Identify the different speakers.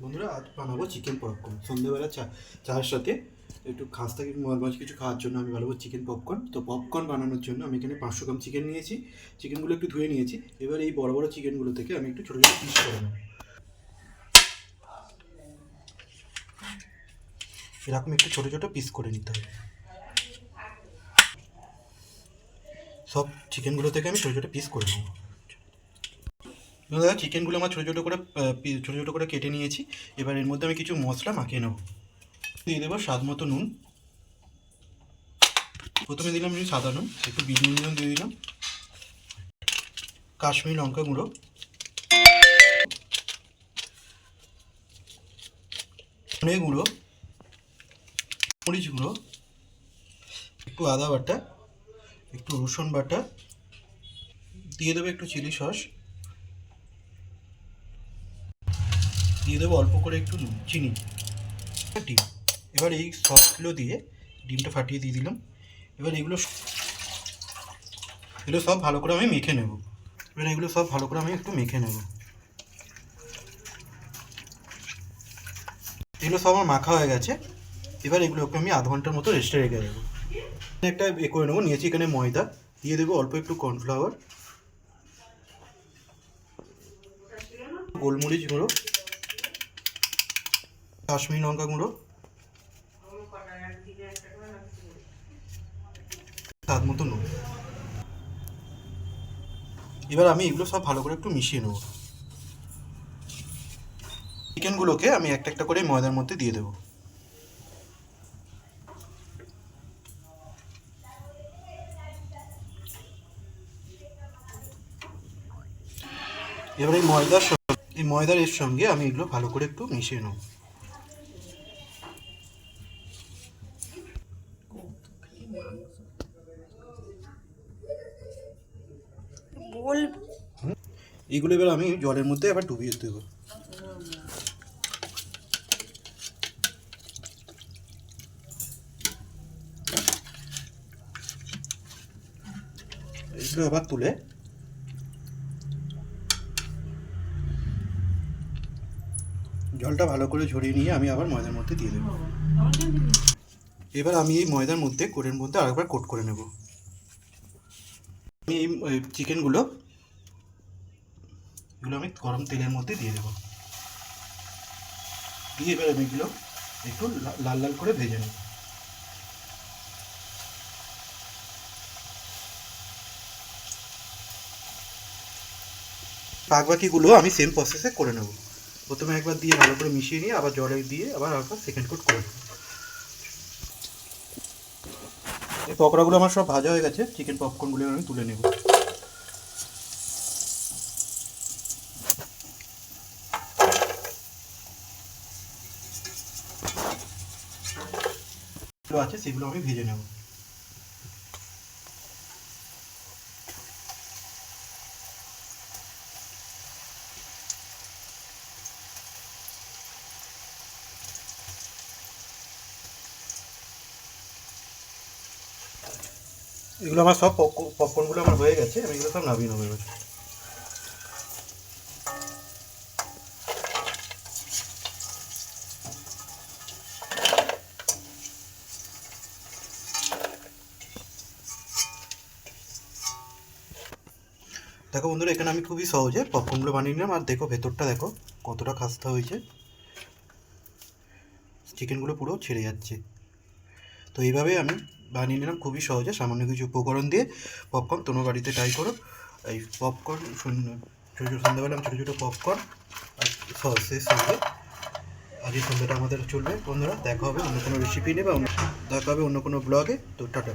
Speaker 1: বন্ধুরা আজ বানাবো চিকেন পপকর্ন। সন্ধ্যেবেলা চায়ের সাথে একটু খাস্তা মাছ কিছু খাওয়ার জন্য আমি বানাবো চিকেন পপকর্ন। তো পপকর্ন বানানোর জন্য আমি এখানে 500 গ্রাম চিকেন নিয়েছি। চিকেনগুলো একটু ধুয়ে নিয়েছি। এবার এই বড় বড় চিকেনগুলো থেকে আমি একটু ছোটো ছোটো পিস করে নেব। এরকম একটু ছোটো ছোটো পিস করে নিতে হবে। সব চিকেনগুলো থেকে আমি ছোটো ছোটো পিস করে নেব। দাদা চিকেনগুলো আমার ছোটো ছোটো করে কেটে নিয়েছি। এবার এর মধ্যে আমি কিছু মশলা মাখিয়ে নেব। দিয়ে দেবো স্বাদ মতো নুন। প্রথমে দিলাম আমি সাদা নুন, একটু বিট নুন দিয়ে দিলাম, কাশ্মীরি লঙ্কা গুঁড়ো, ধনে গুঁড়ো, মরিচ গুঁড়ো, একটু আদা বাটা, একটু রসুন বাটা, দিয়ে দেবো একটু চিলি সস, দিয়ে দেবো অল্প করে একটু চিনি, ডিম। এবার এই সসগুলো দিয়ে ডিমটা ফাটিয়ে দিয়ে দিলাম। এবার এগুলো সব ভালো করে আমি মেখে নেব। এগুলো সব ভালো করে আমি একটু মেখে নেব। এগুলো সব আমার মাখা হয়ে গেছে। এবার এগুলোকে আমি আধ ঘন্টার মতো রেস্টে রেখে দেবো। একটা করে নেবো, নিয়েছি এখানে ময়দা, দিয়ে দেবো অল্প একটু কর্নফ্লাওয়ার, গোলমরিচ গুঁড়ো, কাশ্মীরি লঙ্কা গুঁড়ো, স্বাদ মতো নুন। এবার আমি এগুলো সব ভালো করে একটু মিশিয়ে নেব। চিকেনগুলোকে আমি একটা একটা করে ময়দার মধ্যে দিয়ে দেবো। এবার এই ময়দার এর সঙ্গে আমি এগুলো ভালো করে একটু মিশিয়ে নেব। এইগুলো এবার আমি জলের মধ্যে আবার ডুবিয়ে দেবো। এগুলো আবার তুলে জলটা ভালো করে ঝরিয়ে নিয়ে আমি আবার ময়দার মধ্যে দিয়ে দেবো। এবার আমি এই ময়দার মধ্যে কোরের মধ্যে আরেকবার কোট করে নেব। আমি এই চিকেনগুলো আমি গরম তেলের মধ্যে দিয়ে দেবো। দিয়ে এবার আমি এগুলো একটু লাল লাল করে ভেজে নেব। বাকিগুলো আমি সেম প্রসেসে করে নেব। প্রথমে একবার দিয়ে ভালো করে মিশিয়ে নিয়ে আবার জলে দিয়ে আবার একবার সেকেন্ড কোট করে নেব। এই পকোড়াগুলো আমার সব ভাজা হয়ে গেছে। চিকেন পপকর্নগুলো আমি তুলে নেব। আছে সেগুলো আমি ভেজে নেব। এগুলো আমার সব পপকর্নগুলো আমার হয়ে গেছে। আমি এগুলো সব নামিয়ে নেবো এবার। দেখো বন্ধুরা, এখানে আমি খুবই সহজে পপকর্নগুলো বানিয়ে নিলাম। আর দেখো ভেতরটা দেখো কতটা খাস্তা হয়েছে। চিকেনগুলো পুরো ছেড়ে যাচ্ছে। তো এইভাবে আমি বানিয়ে নিলাম খুবই সহজে সামান্য কিছু উপকরণ দিয়ে পপকর্ন। তোমরা বাড়িতে ট্রাই করো। এই পপকর্ন ছোটো ছোটো সন্ধ্যাবেলা আমি ছোটো ছোটো পপকর্ন আর সসের সঙ্গে আজকে সন্ধ্যাটা আমাদের চলবে। বন্ধুরা দেখা হবে অন্য কোনো রেসিপি নেবে, দেখা হবে অন্য কোনো ব্লগে। তো টাটা।